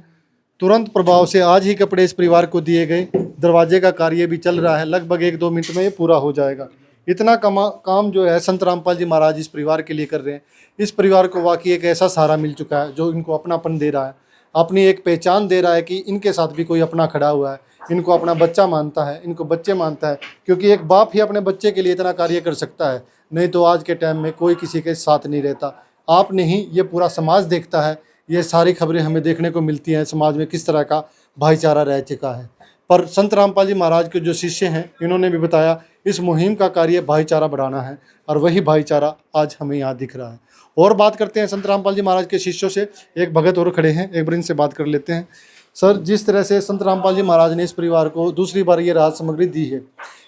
तुरंत प्रभाव से आज ही कपड़े इस परिवार को दिए गए। दरवाजे का कार्य भी चल रहा है, लगभग 1-2 मिनट में ये पूरा हो जाएगा। इतना काम जो है संत रामपाल जी महाराज इस परिवार के लिए कर रहे हैं। इस परिवार को वाकई एक ऐसा सहारा मिल चुका है जो इनको अपनापन दे रहा है, अपनी एक पहचान दे रहा है कि इनके साथ भी कोई अपना खड़ा हुआ है, इनको अपना बच्चा मानता है, इनको बच्चे मानता है। क्योंकि एक बाप ही अपने बच्चे के लिए इतना कार्य कर सकता है, नहीं तो आज के टाइम में कोई किसी के साथ नहीं रहता। आप नहीं, ये पूरा समाज देखता है। ये सारी खबरें हमें देखने को मिलती हैं समाज में किस तरह का भाईचारा रह चुका है। पर संत रामपाल जी महाराज के जो शिष्य हैं, इन्होंने भी बताया इस मुहिम का कार्य भाईचारा बढ़ाना है, और वही भाईचारा आज हमें यहाँ दिख रहा है। और बात करते हैं संत रामपाल जी महाराज के शिष्यों से। एक भगत और खड़े हैं, एक बार इनसे बात कर लेते हैं। सर, जिस तरह से संत रामपाल जी महाराज ने इस परिवार को दूसरी बार ये राहत सामग्री दी है,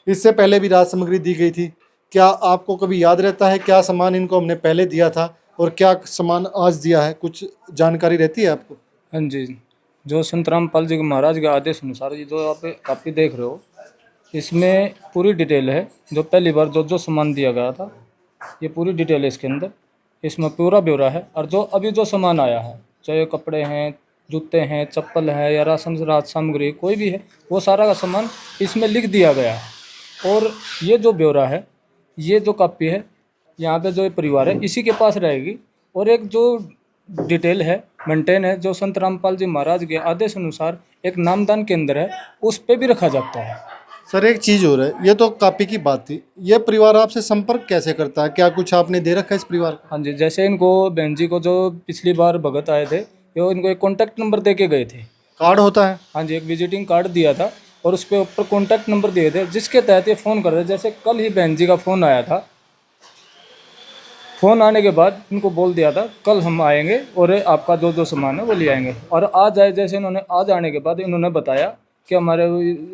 इससे पहले भी राहत सामग्री दी गई थी, क्या आपको कभी याद रहता है क्या सामान इनको हमने पहले दिया था और क्या सामान आज दिया है? कुछ जानकारी रहती है आपको?
हाँ जी, जो संत रामपाल जी महाराज के आदेश अनुसार ये जो आप कापी देख रहे हो, इसमें पूरी डिटेल है। जो पहली बार जो सामान दिया गया था, ये पूरी डिटेल है इसके अंदर, इसमें पूरा ब्यौरा है। और जो अभी जो सामान आया है, चाहे कपड़े हैं, जूते हैं, चप्पल है या राशन राहत सामग्री कोई भी है, वो सारा का सामान इसमें लिख दिया गया है। और ये जो ब्यौरा है, ये जो कापी है, यहाँ पे जो ये परिवार है इसी के पास रहेगी। और एक जो डिटेल है मेंटेन है, जो संत रामपाल जी महाराज के आदेश अनुसार एक नामदान केंद्र है, उस पे भी रखा जाता है।
सर, एक चीज़ और है, ये तो कापी की बात थी, ये परिवार आपसे संपर्क कैसे करता है? क्या कुछ आपने दे रखा है इस परिवार को?
हाँ जी, जैसे इनको बहन जी को जो पिछली बार भगत आए थे, वो इनको एक कॉन्टैक्ट नंबर दे के गए थे।
कार्ड होता है?
हाँ जी, एक विजिटिंग कार्ड दिया था और उस पे ऊपर कॉन्टैक्ट नंबर दिए थे, जिसके तहत ये फ़ोन कर रहे थे। जैसे कल ही बहन जी का फ़ोन आया था, फ़ोन आने के बाद इनको बोल दिया था कल हम आएंगे और आपका जो सामान है वो ले आएंगे। और आज आए, जैसे इन्होंने आज आने के बाद इन्होंने बताया कि हमारे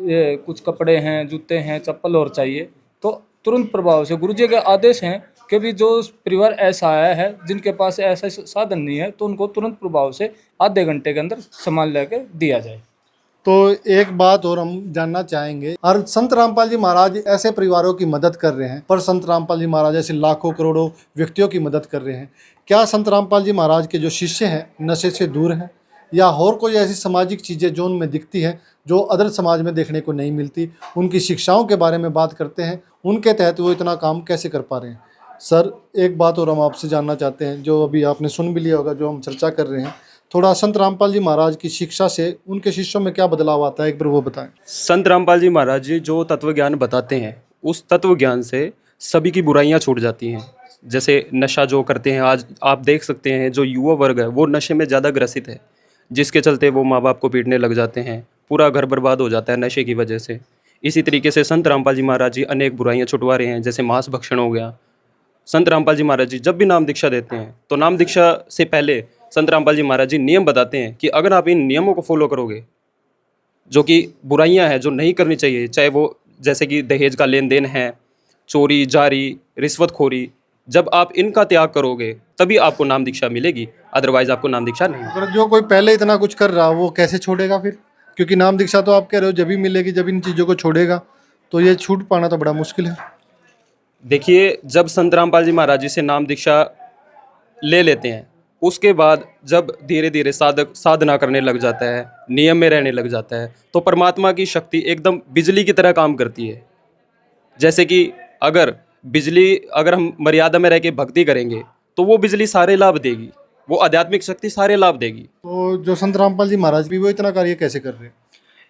ये कुछ कपड़े हैं, जूते हैं, चप्पल और चाहिए। तो तुरंत प्रभाव से गुरुजी के आदेश हैं कि भी जो परिवार ऐसा आया है जिनके पास ऐसा साधन नहीं है, तो उनको तुरंत प्रभाव से आधे घंटे के अंदर सामान लेकर दिया जाए।
तो एक बात और हम जानना चाहेंगे, और संत रामपाल जी महाराज ऐसे परिवारों की मदद कर रहे हैं, पर संत रामपाल जी महाराज ऐसे लाखों करोड़ों व्यक्तियों की मदद कर रहे हैं। क्या संत रामपाल जी महाराज के जो शिष्य हैं नशे से दूर हैं, या और कोई ऐसी सामाजिक चीज़ें जो उनमें दिखती हैं जो अदर समाज में देखने को नहीं मिलती? उनकी शिक्षाओं के बारे में बात करते हैं, उनके तहत वो इतना काम कैसे कर पा रहे हैं? सर, एक बात और हम आपसे जानना चाहते हैं, जो अभी आपने सुन भी लिया होगा जो हम चर्चा कर रहे हैं, थोड़ा संत रामपाल जी महाराज की शिक्षा से उनके शिष्यों में क्या बदलाव आता है, एक बार वो बताएं।
संत रामपाल जी महाराज जी जो तत्व ज्ञान बताते हैं, उस तत्व ज्ञान से सभी की बुराइयां छूट जाती हैं। जैसे नशा जो करते हैं, आज आप देख सकते हैं जो युवा वर्ग है वो नशे में ज़्यादा ग्रसित है, जिसके चलते वो माँ बाप को पीटने लग जाते हैं, पूरा घर बर्बाद हो जाता है नशे की वजह से। इसी तरीके से संत रामपाल जी महाराज जी अनेक बुराइयां छुटवा रहे हैं, जैसे मांस भक्षण हो गया। संत रामपाल जी महाराज जी जब भी नाम दीक्षा देते हैं, तो नाम दीक्षा से पहले संत रामपाल जी महाराज जी नियम बताते हैं कि अगर आप इन नियमों को फॉलो करोगे, जो कि बुराइयां हैं जो नहीं करनी चाहिए, चाहे वो जैसे कि दहेज का लेन देन है, चोरी, जारी, रिश्वतखोरी, जब आप इनका त्याग करोगे तभी आपको नाम दीक्षा मिलेगी, अदरवाइज आपको नाम दीक्षा नहीं।
अगर जो कोई पहले इतना कुछ कर रहा वो कैसे छोड़ेगा फिर? क्योंकि नाम दीक्षा तो आप कह रहे हो जब भी मिलेगी, जब इन चीज़ों को छोड़ेगा, तो ये छूट पाना तो बड़ा मुश्किल है।
देखिए, जब संत रामपाल जी महाराज जी से नाम दीक्षा ले लेते हैं, उसके बाद जब धीरे धीरे साधना करने लग जाता है, नियम में रहने लग जाता है, तो परमात्मा की शक्ति एकदम बिजली की तरह काम करती है। जैसे कि अगर हम मर्यादा में रह के भक्ति करेंगे तो वो बिजली सारे लाभ देगी, वो आध्यात्मिक शक्ति सारे लाभ देगी।
तो जो संत रामपाल जी महाराज भी वो इतना कार्य कैसे कर रहे हैं?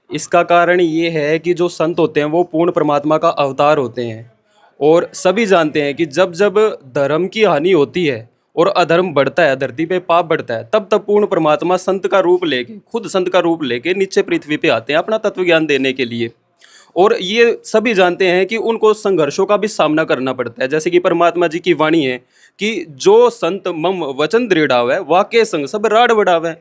इसका कारण ये है कि जो संत होते हैं वो पूर्ण परमात्मा का अवतार होते हैं, और सभी जानते हैं कि जब जब धर्म की हानि होती है और अधर्म बढ़ता है, धरती पे पाप बढ़ता है, तब तब पूर्ण परमात्मा संत का रूप लेके, खुद संत का रूप लेके नीचे पृथ्वी पे आते हैं अपना तत्व ज्ञान देने के लिए। और ये सभी जानते हैं कि उनको संघर्षों का भी सामना करना पड़ता है। जैसे कि परमात्मा जी की वाणी है कि जो संत मम वचन दृढ़ावै, वाक्य संग सब राड बढ़ावै।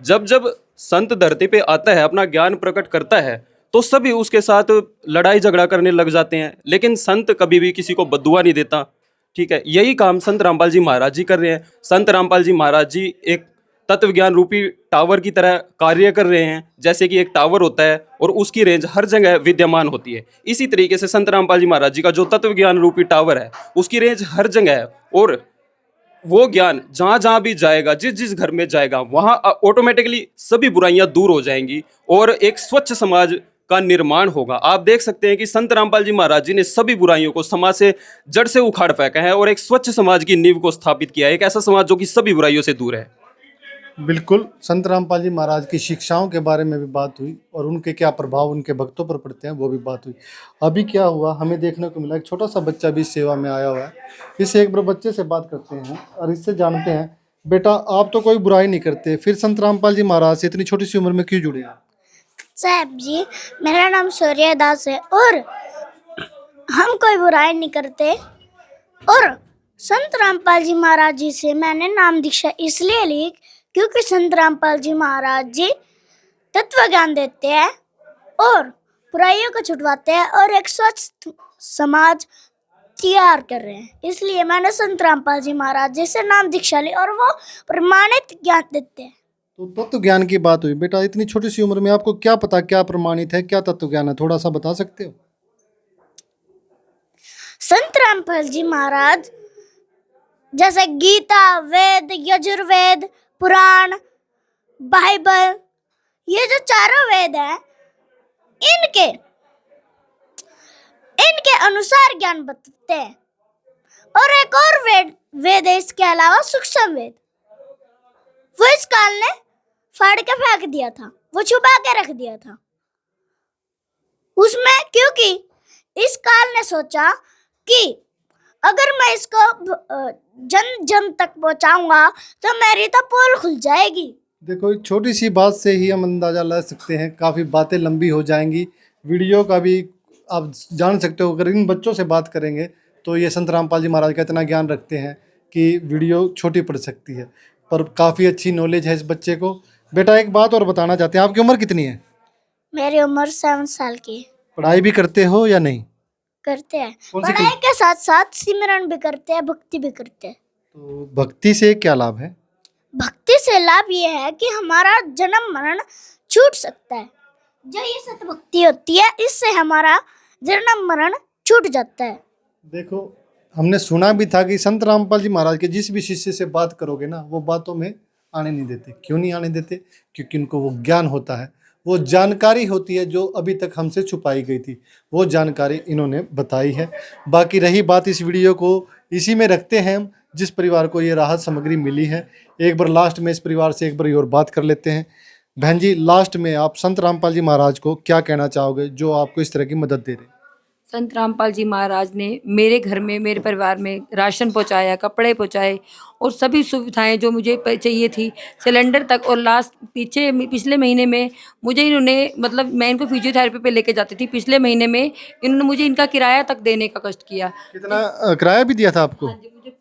जब जब संत धरती पे आता है, अपना ज्ञान प्रकट करता है, तो सभी उसके साथ लड़ाई झगड़ा करने लग जाते हैं, लेकिन संत कभी भी किसी को बद्दुआ नहीं देता। ठीक है, यही काम संत रामपाल जी महाराज जी कर रहे हैं। संत रामपाल जी महाराज जी एक तत्व ज्ञान रूपी टावर की तरह कार्य कर रहे हैं। जैसे कि एक टावर होता है और उसकी रेंज हर जगह विद्यमान होती है, इसी तरीके से संत रामपाल जी महाराज जी का जो तत्व ज्ञान रूपी टावर है, उसकी रेंज हर जगह है, और वो ज्ञान जहाँ जहाँ भी जाएगा, जिस जिस घर में जाएगा, वहाँ ऑटोमेटिकली सभी बुराइयाँ दूर हो जाएंगी और एक स्वच्छ समाज का निर्माण होगा। आप देख सकते हैं कि संत रामपाल जी महाराज जी ने सभी बुराइयों को समाज से जड़ से उखाड़ फेंका है और एक स्वच्छ समाज की नींव को स्थापित किया है, एक ऐसा समाज जो कि सभी बुराइयों से दूर है।
बिल्कुल, संत रामपाल जी महाराज की शिक्षाओं के बारे में भी बात हुई और उनके क्या प्रभाव उनके भक्तों पर पड़ते हैं वो भी बात हुई। अभी क्या हुआ हमें देखने को मिला, एक छोटा सा बच्चा भी इस सेवा में आया हुआ है। इससे एक बार बच्चे से बात करते हैं और इससे जानते हैं, बेटा आप तो कोई बुराई नहीं करते, फिर संत रामपाल जी महाराज से इतनी छोटी सी उम्र में क्यों जुड़े आप?
साहब जी, मेरा नाम सूर्यदास है और हम कोई बुराई नहीं करते और संत रामपाल जी महाराज जी से मैंने नाम दीक्षा इसलिए ली क्योंकि संत रामपाल जी महाराज जी तत्व ज्ञान देते हैं और बुराइयों को छुटवाते हैं और एक स्वच्छ समाज तैयार कर रहे हैं, इसलिए मैंने संत रामपाल जी महाराज जी से नाम दीक्षा ली और वो प्रमाणित ज्ञान देते हैं।
तो तत्व ज्ञान की बात हुई, बेटा इतनी छोटी सी उम्र में आपको क्या पता क्या प्रमाणित है, क्या तत्व ज्ञान है, थोड़ा सा बता सकते हो?
संत रामपाल जी महाराज जैसे गीता, वेद, यजुर्वेद, पुराण, बाइबल, ये जो चारों वेद हैं इनके अनुसार ज्ञान बताते हैं और एक और वेद है इसके अलावा सूक्ष्म वेद, वो इस काल ने फाड़ के फेंक दिया था, वो छुपा के रख दिया था उसमें, क्योंकि इस काल ने सोचा कि अगर मैं इसको जन जन तक पहुंचाऊंगा तो मेरी तो पोल खुल जाएगी।
देखो एक छोटी सी बात से ही हम अंदाज़ा लगा सकते हैं, काफ़ी बातें लंबी हो जाएंगी, वीडियो का भी आप जान सकते हो। अगर इन बच्चों से बात करेंगे तो ये संत रामपाल जी महाराज का इतना ज्ञान रखते हैं कि वीडियो छोटी पड़ सकती है, पर काफ़ी अच्छी नॉलेज है इस बच्चे को। बेटा एक बात और बताना चाहते हैं, आपकी उम्र कितनी है?
मेरी उम्र 7 साल की है।
पढ़ाई भी करते हो या नहीं?
करते हैं, पढ़ाई के साथ साथ सिमरन भी करते हैं, भक्ति भी करते हैं।
तो भक्ति से क्या लाभ है?
भक्ति से लाभ ये है कि हमारा जन्म मरण छूट सकता है, जो ये सत भक्ति होती है इससे हमारा जन्म मरण छूट जाता है।
देखो हमने सुना भी था कि संत रामपाल जी महाराज के जिस भी शिष्य से बात करोगे ना वो बातों में आने नहीं देते। क्यों नहीं आने देते? क्योंकि उनको वो ज्ञान होता है, वो जानकारी होती है जो अभी तक हमसे छुपाई गई थी, वो जानकारी इन्होंने बताई है। बाकी रही बात, इस वीडियो को इसी में रखते हैं हम जिस परिवार को ये राहत सामग्री मिली है। एक बार लास्ट में इस परिवार से एक बार और बात कर लेते हैं। बहन जी लास्ट में आप संत रामपाल जी महाराज को क्या कहना चाहोगे जो आपको इस तरह की मदद दे रहे हैं?
संत रामपाल जी महाराज ने मेरे घर में, मेरे परिवार में राशन पहुंचाया, कपड़े पहुंचाए और सभी सुविधाएं जो मुझे चाहिए थी, सिलेंडर तक। और पिछले महीने में मुझे इन्होंने, मतलब मैं इनको फिजियोथेरेपी पे लेके जाती थी, पिछले महीने में इन्होंने मुझे इनका किराया तक देने का कष्ट किया।
कितना किराया भी दिया था आपको?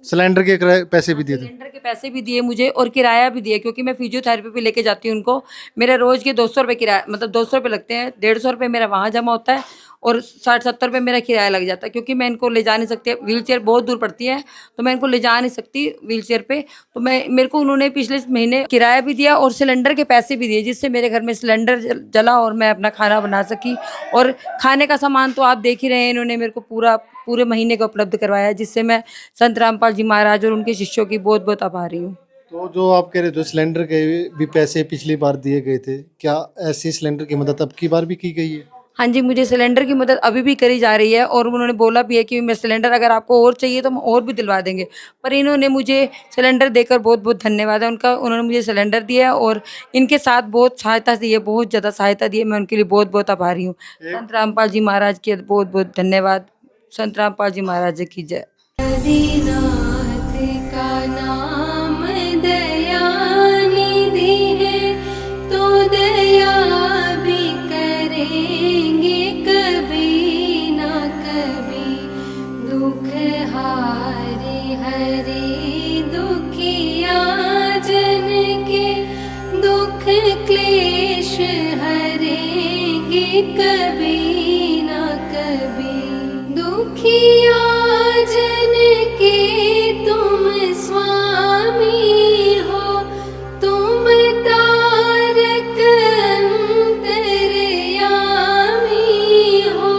सिलेंडर के पैसे भी दिए थे?
सिलेंडर के पैसे भी दिए मुझे और किराया भी दिया, क्योंकि मैं फिजियोथेरेपी पे लेके जाती हूँ उनको। मेरा रोज़ के 200 रुपये किराया, मतलब 200 रुपये लगते हैं, 150 रुपये मेरा वहाँ जमा होता है और 60-70 रुपये मेरा किराया लग जाता है, क्योंकि मैं इनको ले जा नहीं सकती, व्हीलचेयर बहुत दूर पड़ती है तो मैं इनको ले जा नहीं सकती व्हीलचेयर पे। तो मेरे को उन्होंने पिछले महीने किराया भी दिया और सिलेंडर के पैसे भी दिए, जिससे मेरे घर में सिलेंडर जला और मैं अपना खाना बना सकी। और खाने का सामान तो आप देख ही रहे हैं, इन्होंने मेरे को पूरे महीने का उपलब्ध करवाया, जिससे मैं संत रामपाल जी महाराज और उनके शिष्यों की बहुत बहुत आभारी हूँ।
तो जो आप कह रहे थे सिलेंडर के भी पैसे पिछली बार दिए गए थे, क्या ऐसी सिलेंडर की मदद अब की बार भी की गई है?
हाँ जी, मुझे सिलेंडर की मदद अभी भी करी जा रही है और उन्होंने बोला भी है कि मैं सिलेंडर अगर आपको और चाहिए तो हम और भी दिलवा देंगे। पर इन्होंने मुझे सिलेंडर देकर बहुत बहुत धन्यवाद है उनका। उन्होंने मुझे सिलेंडर दिया और इनके साथ बहुत सहायता दी है, बहुत ज़्यादा सहायता दी है। मैं उनके लिए बहुत बहुत आभारी हूँ। संत रामपाल जी महाराज के बहुत बहुत धन्यवाद। संत रामपाल जी महाराज की जय।
कभी ना कभी दुखिया जन के तुम स्वामी हो, तुम तारक अंतर्यामी हो,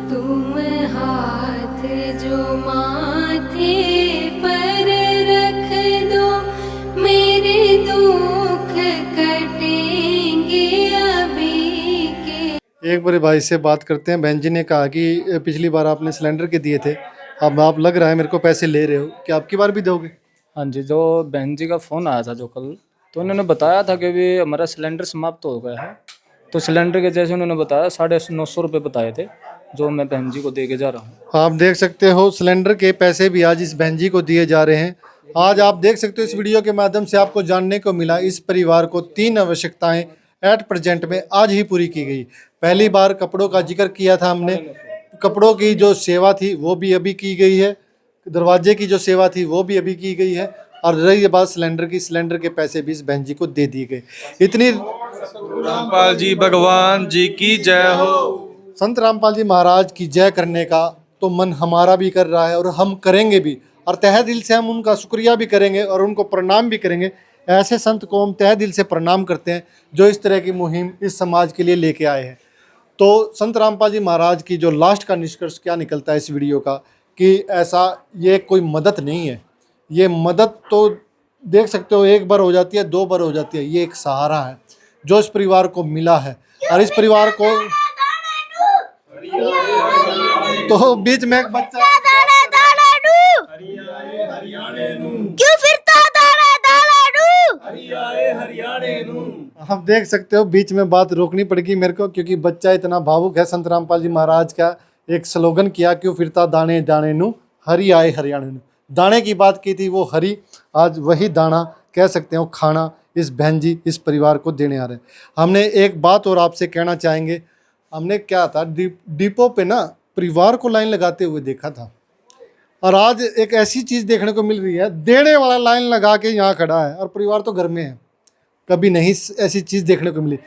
तुम हाथ जो माथे पर रख दो मेरे दुख कटेंगे अभी के।
एक बार भाई से बात करते हैं। बहन जी ने कहा कि पिछली बार आपने सिलेंडर के दिए थे, अब आप लग रहा है मेरे को पैसे ले रहे हो, क्या आपकी बार भी दोगे?
हाँ जी, जो बहन जी का फ़ोन आया था जो कल, तो उन्होंने बताया था कि भी हमारा सिलेंडर समाप्त हो गया है। तो सिलेंडर के जैसे उन्होंने बताया 950 रुपये बताए थे, जो मैं बहन जी को दे के जा रहा हूँ।
आप देख सकते हो सिलेंडर के पैसे भी आज इस बहन जी को दिए जा रहे हैं। आज आप देख सकते हो इस वीडियो के माध्यम से आपको जानने को मिला इस परिवार को 3 आवश्यकताएं एट प्रेजेंट में आज ही पूरी की गई। पहली बार कपड़ों का जिक्र किया था हमने, कपड़ों की जो सेवा थी वो भी अभी की गई है, दरवाजे की जो सेवा थी वो भी अभी की गई है, और रही बात सिलेंडर की, सिलेंडर के पैसे भी इस बहन जी को दे दिए गए। इतनी
रामपाल जी भगवान जी की जय हो।
संत रामपाल जी महाराज की जय करने का तो मन हमारा भी कर रहा है और हम करेंगे भी, और तहे दिल से हम उनका शुक्रिया भी करेंगे और उनको प्रणाम भी करेंगे। ऐसे संत को हम तहे दिल से प्रणाम करते हैं जो इस तरह की मुहिम इस समाज के लिए लेके आए हैं। तो संत रामपाल जी महाराज की जो लास्ट का निष्कर्ष क्या निकलता है इस वीडियो का, कि ऐसा ये कोई मदद नहीं है, ये मदद तो देख सकते हो एक बार हो जाती है, 2 बार हो जाती है, ये एक सहारा है जो इस परिवार को मिला है। और इस परिवार को तो बीच में एक बच्चा
क्यों फिरता
आप देख सकते हो बीच में बात रोकनी पड़ेगी मेरे को, क्योंकि बच्चा इतना भावुक है। संत रामपाल जी महाराज का एक स्लोगन किया, क्यों फिरता दाने दाने नू, हरि आए हरियाणे नू। दाने की बात की थी, वो हरि, आज वही दाना कह सकते हो खाना इस बहन जी इस परिवार को देने आ रहे हैं। हमने एक बात और आपसे कहना चाहेंगे, हमने क्या था डिपो पे ना परिवार को लाइन लगाते हुए देखा था, और आज एक ऐसी चीज़ देखने को मिल रही है, देने वाला लाइन लगा के यहाँ खड़ा है और परिवार तो घर में है। कभी नहीं ऐसी चीज़ देखने को मिली।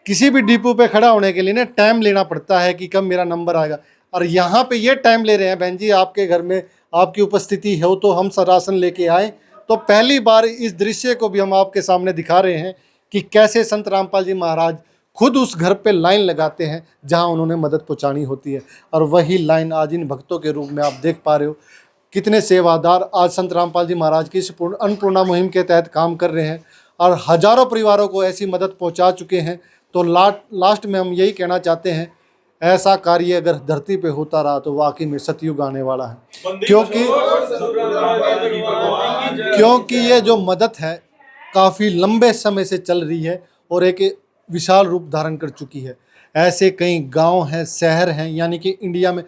किसी भी डिपो पे खड़ा होने के लिए ना टाइम लेना पड़ता है कि कब मेरा नंबर आएगा, और यहाँ पे ये टाइम ले रहे हैं। बहन जी आपके घर में आपकी उपस्थिति हो तो हम राशन लेके आए, तो पहली बार इस दृश्य को भी हम आपके सामने दिखा रहे हैं कि कैसे संत रामपाल जी महाराज खुद उस घर पे लाइन लगाते हैं जहाँ उन्होंने मदद पहुँचानी होती है, और वही लाइन आज इन भक्तों के रूप में आप देख पा रहे हो। कितने सेवादार आज संत रामपाल जी महाराज की इस अन्नपूर्णा मुहिम के तहत काम कर रहे हैं और हजारों परिवारों को ऐसी मदद पहुंचा चुके हैं। तो लास्ट में हम यही कहना चाहते हैं, ऐसा कार्य अगर धरती पे होता रहा तो वाकई में सतयुग आने वाला है, क्योंकि ये जो मदद है काफ़ी लंबे समय से चल रही है और एक विशाल रूप धारण कर चुकी है। ऐसे कई गांव हैं, शहर हैं, यानी कि इंडिया में,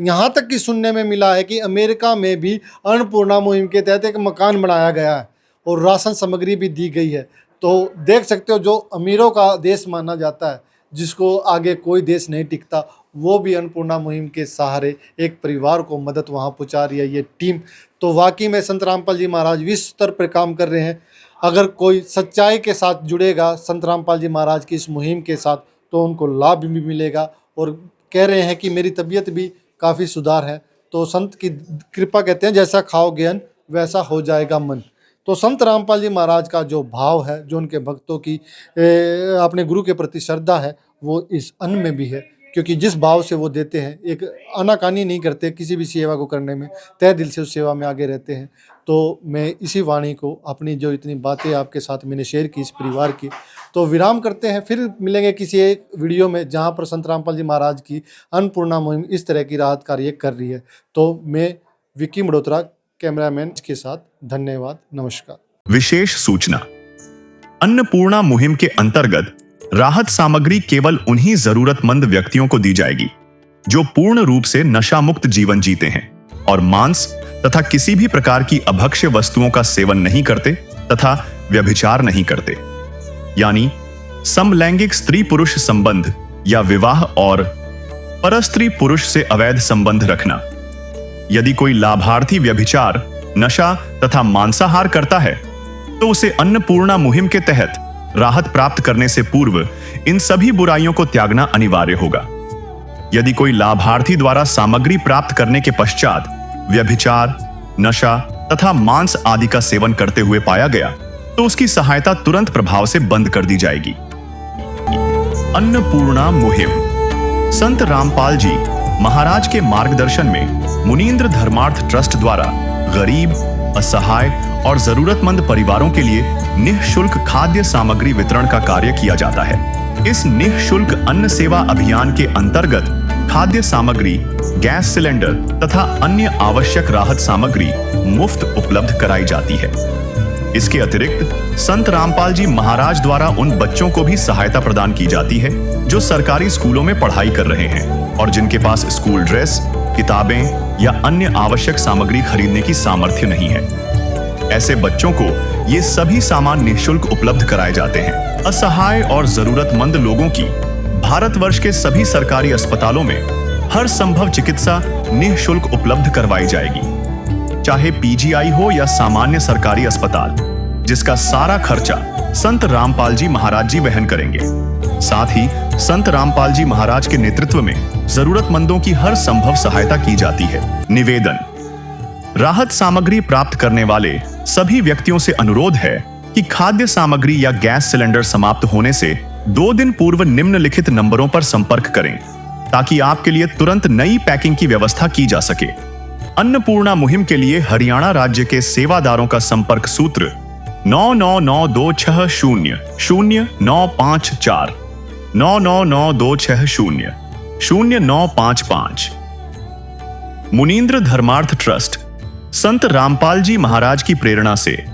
यहाँ तक कि सुनने में मिला है कि अमेरिका में भी अन्नपूर्णा मुहिम के तहत एक मकान बनाया गया है और राशन सामग्री भी दी गई है। तो देख सकते हो जो अमीरों का देश माना जाता है, जिसको आगे कोई देश नहीं टिकता, वो भी अन्नपूर्णा मुहिम के सहारे एक परिवार को मदद वहाँ पहुँचा रही है ये टीम। तो वाकई में संत रामपाल जी महाराज विश्व स्तर पर काम कर रहे हैं। अगर कोई सच्चाई के साथ जुड़ेगा संत रामपाल जी महाराज की इस मुहिम के साथ तो उनको लाभ भी मिलेगा, और कह रहे हैं कि मेरी तबीयत भी काफ़ी सुधार है। तो संत की कृपा कहते हैं, जैसा खाओगे अन्न वैसा हो जाएगा मन। तो संत रामपाल जी महाराज का जो भाव है, जो उनके भक्तों की अपने गुरु के प्रति श्रद्धा है, वो इस अन्न में भी है, क्योंकि जिस भाव से वो देते हैं, एक आनाकानी नहीं करते किसी भी सेवा को करने में, तहे दिल से उस सेवा में आगे रहते हैं। तो मैं इसी वाणी को, अपनी जो इतनी बातें आपके साथ मैंने शेयर की इस परिवार की, तो विराम करते हैं। फिर मिलेंगे किसी एक वीडियो में जहाँ पर संत रामपाल जी महाराज की अन्नपूर्णा मुहिम इस तरह की राहत कार्य कर रही है। तो मैं विक्की मडोत्रा कैमरामैन के साथ, धन्यवाद, नमस्कार।
विशेष सूचना, अन्नपूर्णा मुहिम के अंतर्गत राहत सामग्री केवल उन्हीं जरूरतमंद व्यक्तियों को दी जाएगी जो पूर्ण रूप से नशा मुक्त जीवन जीते हैं और मांस तथा किसी भी प्रकार की अभक्ष्य वस्तुओं का सेवन नहीं करते तथा व्यभिचार नहीं करते, यानी समलैंगिक स्त्री पुरुष संबंध या विवाह और परस्त्री पुरुष से अवैध संबंध रखना। यदि कोई लाभार्थी व्यभिचार, नशा तथा मांसाहार करता है तो उसे अन्नपूर्णा मुहिम के तहत राहत प्राप्त करने से पूर्व इन सभी बुराइयों को त्यागना अनिवार्य होगा। यदि कोई लाभार्थी द्वारा सामग्री प्राप्त करने के पश्चात व्यभिचार, नशा तथा मांस आदि का सेवन करते हुए पाया गया तो उसकी सहायता तुरंत प्रभाव से बंद कर दी जाएगी। अन्नपूर्णा मुहिम संत रामपाल जी महाराज के मार्गदर्शन में मुनीन्द्र धर्मार्थ ट्रस्ट द्वारा गरीब, असहाय और जरूरतमंद परिवारों के लिए निःशुल्क खाद्य सामग्री वितरण का कार्य किया जाता है। इस निःशुल्क अन्न सेवा अभियान के अंतर्गत खाद्य सामग्री, गैस सिलेंडर तथा अन्य आवश्यक राहत सामग्री मुफ्त उपलब्ध कराई जाती है। इसके अतिरिक्त संत रामपाल जी महाराज द्वारा उन बच्चों को भी सहायता प्रदान की जाती है जो सरकारी स्कूलों में पढ़ाई कर रहे हैं और जिनके पास स्कूल ड्रेस, किताबें या अन्य आवश्यक सामग्री खरीदने की सामर्थ्य नहीं है। ऐसे बच्चों को ये सभी सामान निःशुल्क उपलब्ध कराए जाते हैं। असहाय और जरूरतमंद लोगों की भारतवर्ष के सभी सरकारी अस्पतालों में हर संभव चिकित्सा निःशुल्क उपलब्ध करवाई जाएगी, चाहे पीजीआई हो या सामान्य सरकारी अस्पताल, जिसका सारा खर्चा संत रामपाल जी महाराज जी वहन करेंगे। साथ ही संत रामपाल जी महाराज के नेतृत्व में जरूरतमंदों की हर संभव सहायता की जाती है। निवेदन: राहत सामग्री प्राप्त करने वाले सभी व्यक्तियों से अनुरोध है कि खाद्य सामग्री या गैस सिलेंडर समाप्त होने से 2 दिन पूर्व निम्नलिखित नंबरों पर संपर्क करें ताकि आपके लिए तुरंत नई पैकिंग की व्यवस्था की जा सके। अन्नपूर्णा मुहिम के लिए हरियाणा राज्य के सेवादारों का संपर्क सूत्र 9992600954 9992600955। मुनींद्र धर्मार्थ ट्रस्ट संत रामपाल जी महाराज की प्रेरणा से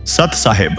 सत साहिब